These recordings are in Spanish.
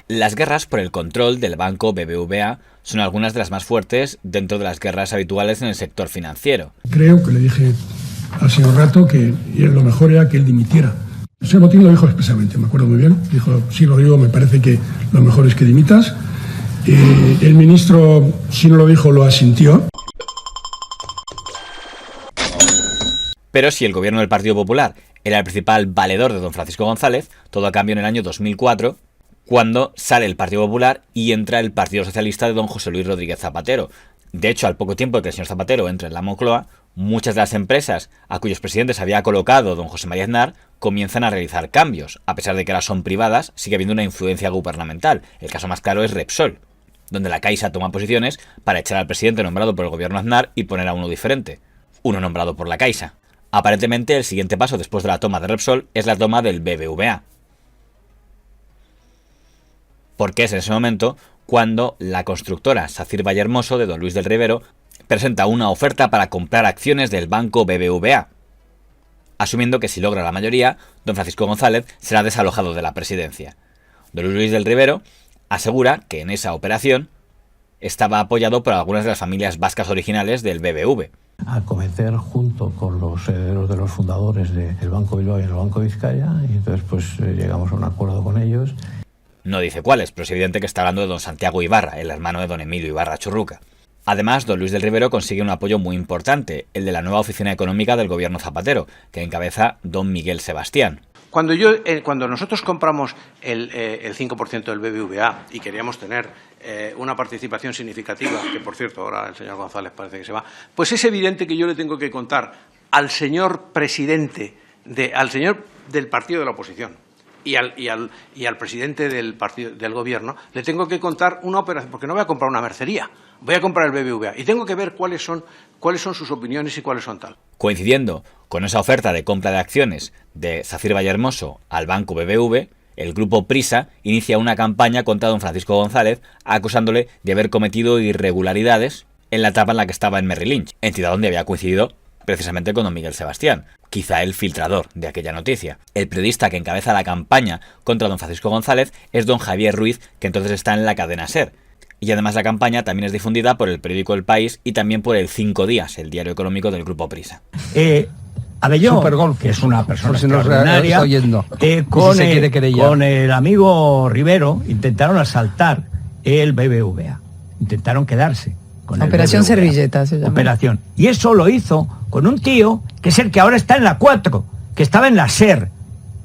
Las guerras por el control del banco BBVA son algunas de las más fuertes dentro de las guerras habituales en el sector financiero. Creo que le dije al señor Rato que lo mejor era que él dimitiera. El señor Botín lo dijo expresamente, me acuerdo muy bien. Dijo, sí, lo digo, me parece que lo mejor es que dimitas. El ministro, si no lo dijo, lo asintió. Pero si el gobierno del Partido Popular era el principal valedor de don Francisco González, todo cambió en el año 2004, cuando sale el Partido Popular y entra el Partido Socialista de don José Luis Rodríguez Zapatero. De hecho, al poco tiempo de que el señor Zapatero entre en la Moncloa, muchas de las empresas a cuyos presidentes había colocado don José María Aznar comienzan a realizar cambios. A pesar de que ahora son privadas, sigue habiendo una influencia gubernamental. El caso más claro es Repsol, donde la Caixa toma posiciones para echar al presidente nombrado por el gobierno Aznar y poner a uno diferente, uno nombrado por la Caixa. Aparentemente, el siguiente paso después de la toma de Repsol es la toma del BBVA. Porque es en ese momento cuando la constructora Sacir Vallehermoso de don Luis del Rivero presenta una oferta para comprar acciones del banco BBVA, asumiendo que si logra la mayoría, don Francisco González será desalojado de la presidencia. Don Luis del Rivero asegura que en esa operación estaba apoyado por algunas de las familias vascas originales del BBV. A cometer junto con los herederos de los fundadores del Banco Bilbao y el Banco Vizcaya, y entonces pues llegamos a un acuerdo con ellos. No dice cuáles, pero es evidente que está hablando de don Santiago Ibarra, el hermano de don Emilio Ibarra Churruca. Además, don Luis del Rivero consigue un apoyo muy importante, el de la nueva oficina económica del gobierno Zapatero, que encabeza don Miguel Sebastián. Cuando nosotros compramos el 5% del BBVA y queríamos tener una participación significativa, que por cierto ahora el señor González parece que se va, pues es evidente que yo le tengo que contar al señor presidente, al señor del partido de la oposición y al presidente del gobierno, le tengo que contar una operación, porque no voy a comprar una mercería, voy a comprar el BBVA y tengo que ver cuáles son sus opiniones y cuáles son tal. Coincidiendo con esa oferta de compra de acciones de Sacir Vallehermoso al banco BBV, el grupo Prisa inicia una campaña contra don Francisco González acusándole de haber cometido irregularidades en la etapa en la que estaba en Merrill Lynch, entidad donde había coincidido precisamente con don Miguel Sebastián, quizá el filtrador de aquella noticia. El periodista que encabeza la campaña contra don Francisco González es don Javier Ruiz, que entonces está en la cadena SER. Y además la campaña también es difundida por el periódico El País y también por el 5 Días, el diario económico del grupo Prisa. Abelló, que es una persona extraordinaria, con el amigo Rivero intentaron asaltar el BBVA, intentaron quedarse con Operación el BBVA. Servilleta se llama. Operación. Y eso lo hizo con un tío que es el que ahora está en la 4, que estaba en la SER,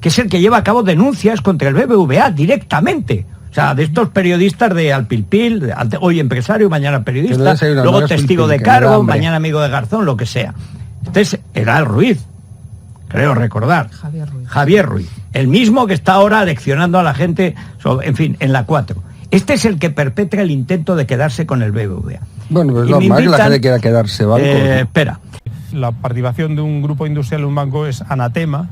que es el que lleva a cabo denuncias contra el BBVA directamente. O sea, de estos periodistas de Alpilpil, hoy empresario, mañana periodista, luego testigo de cargo, mañana amigo de Garzón, lo que sea. Entonces, era el Ruiz, creo recordar. Javier Ruiz. El mismo que está ahora leccionando a la gente, en fin, en la 4. Este es el que perpetra el intento de quedarse con el BBVA. Bueno, pues normal que la gente quiera quedarse banco. Espera. La participación de un grupo industrial en un banco es anatema,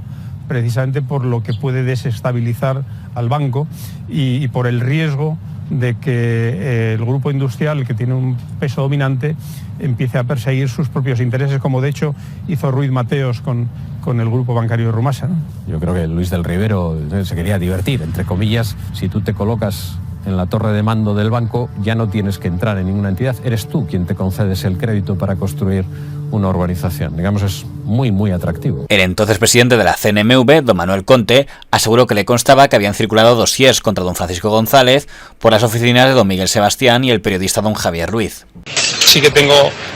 precisamente por lo que puede desestabilizar al banco y por el riesgo de que el grupo industrial, que tiene un peso dominante, empiece a perseguir sus propios intereses, como de hecho hizo Ruiz Mateos con el grupo bancario de Rumasa, ¿no? Yo creo que Luis del Rivero se quería divertir, entre comillas. Si tú te colocas en la torre de mando del banco, ya no tienes que entrar en ninguna entidad, eres tú quien te concedes el crédito para construir una urbanización. Digamos, es muy, muy atractivo. El entonces presidente de la CNMV, don Manuel Conte, aseguró que le constaba que habían circulado dosiers contra don Francisco González por las oficinas de don Miguel Sebastián y el periodista don Javier Ruiz. Sí que tengo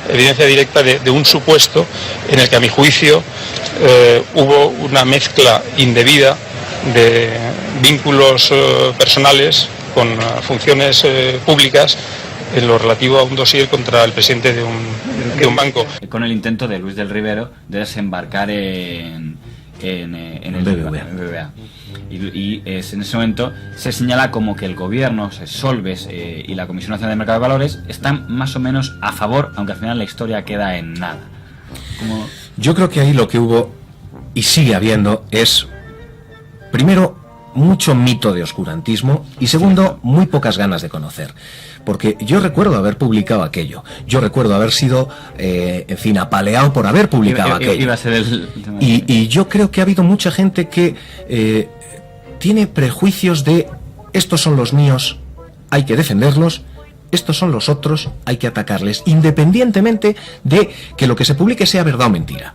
evidencia directa de un supuesto en el que, a mi juicio, hubo una mezcla indebida de vínculos personales con funciones públicas en lo relativo a un dossier contra el presidente de un banco. Con el intento de Luis del Rivero de desembarcar en el BBVA. Y en ese momento se señala como que el gobierno, Solves y la Comisión Nacional de Mercado de Valores están más o menos a favor, aunque al final la historia queda en nada. Yo creo que ahí lo que hubo y sigue habiendo es, primero, mucho mito de oscurantismo y segundo, muy pocas ganas de conocer. Porque yo recuerdo haber publicado aquello, yo recuerdo haber sido, en fin, apaleado por haber publicado aquello. Iba a ser y yo creo que ha habido mucha gente que tiene prejuicios de estos son los míos, hay que defenderlos, estos son los otros, hay que atacarles, independientemente de que lo que se publique sea verdad o mentira.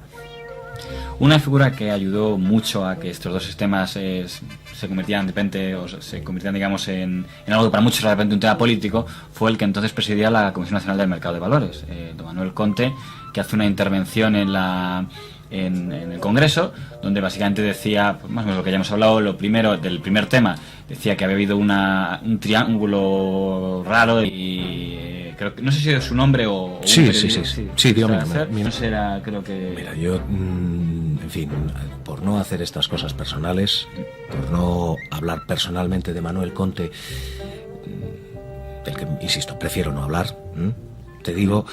Una figura que ayudó mucho a que estos dos sistemas se convirtieran de repente, o se convirtieran, digamos, en algo que para muchos era de repente un tema político, fue el que entonces presidía la Comisión Nacional del Mercado de Valores, don Manuel Conte, que hace una intervención en el Congreso, donde básicamente decía, pues más o menos lo que ya hemos hablado, lo primero, del primer tema, decía que había habido un triángulo raro y creo que, no sé si es su nombre o sí, digo mi nombre. No sé, era, creo que... Mira, yo, en fin, por no hacer estas cosas personales, por no hablar personalmente de Manuel Conte, del que, insisto, prefiero no hablar, te digo,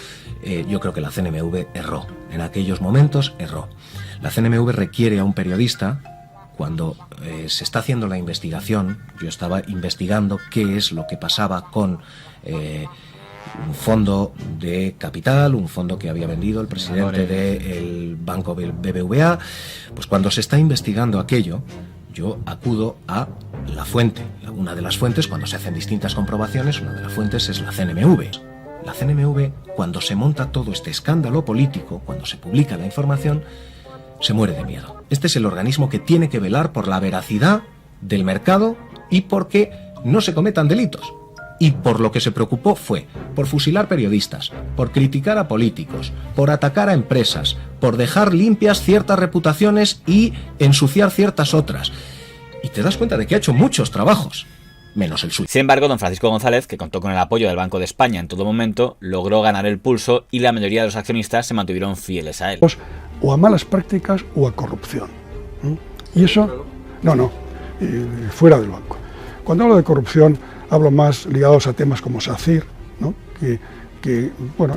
yo creo que la CNMV erró. En aquellos momentos erró. La CNMV requiere a un periodista, cuando se está haciendo la investigación, yo estaba investigando qué es lo que pasaba con un fondo de capital, un fondo que había vendido el presidente del banco BBVA, pues cuando se está investigando aquello, yo acudo a la fuente. Una de las fuentes, cuando se hacen distintas comprobaciones, una de las fuentes es la CNMV. La CNMV, cuando se monta todo este escándalo político, cuando se publica la información, se muere de miedo. Este es el organismo que tiene que velar por la veracidad del mercado y porque no se cometan delitos. Y por lo que se preocupó fue por fusilar periodistas, por criticar a políticos, por atacar a empresas, por dejar limpias ciertas reputaciones y ensuciar ciertas otras. Y te das cuenta de que ha hecho muchos trabajos, menos el suyo. Sin embargo, don Francisco González, que contó con el apoyo del Banco de España en todo momento, logró ganar el pulso y la mayoría de los accionistas se mantuvieron fieles a él. O a malas prácticas o a corrupción. Y eso, fuera del banco. Cuando hablo de corrupción, hablo más ligados a temas como SACIR, ¿no? que en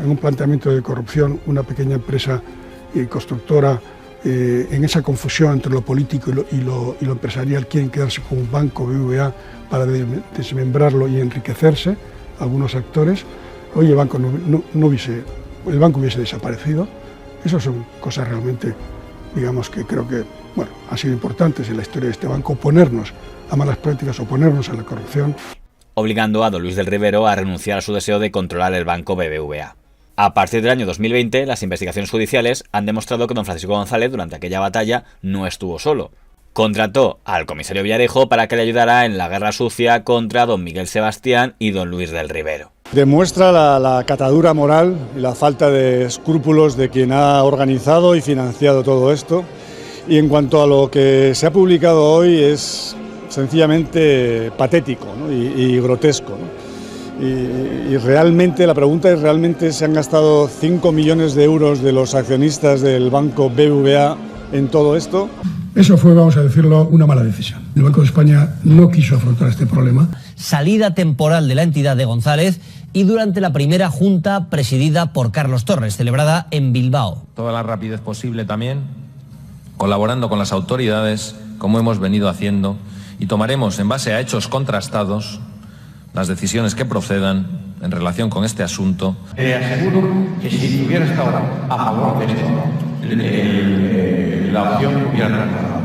un planteamiento de corrupción, una pequeña empresa constructora, en esa confusión entre lo político y lo empresarial, quieren quedarse con un banco, BBVA, para desmembrarlo y enriquecerse, algunos actores. Hoy el banco el banco hubiese desaparecido. Esas son cosas realmente, digamos, que creo que han sido importantes en la historia de este banco, oponernos a malas prácticas, oponernos a la corrupción. Obligando a don Luis del Rivero a renunciar a su deseo de controlar el banco BBVA. A partir del año 2020, las investigaciones judiciales han demostrado que don Francisco González durante aquella batalla no estuvo solo. Contrató al comisario Villarejo para que le ayudara en la guerra sucia contra don Miguel Sebastián y don Luis del Rivero. Demuestra la catadura moral y la falta de escrúpulos de quien ha organizado y financiado todo esto. Y en cuanto a lo que se ha publicado hoy, es sencillamente patético, ¿no? y grotesco, ¿no? Y realmente, la pregunta es, ¿realmente se han gastado 5 millones de euros de los accionistas del banco BBVA en todo esto? Eso fue, vamos a decirlo, una mala decisión. El Banco de España no quiso afrontar este problema. Salida temporal de la entidad de González y durante la primera junta presidida por Carlos Torres, celebrada en Bilbao. Toda la rapidez posible también, colaborando con las autoridades, como hemos venido haciendo, y tomaremos, en base a hechos contrastados, las decisiones que procedan en relación con este asunto. Aseguro que si hubiera estado a favor de esto, la opción hubiera tratado.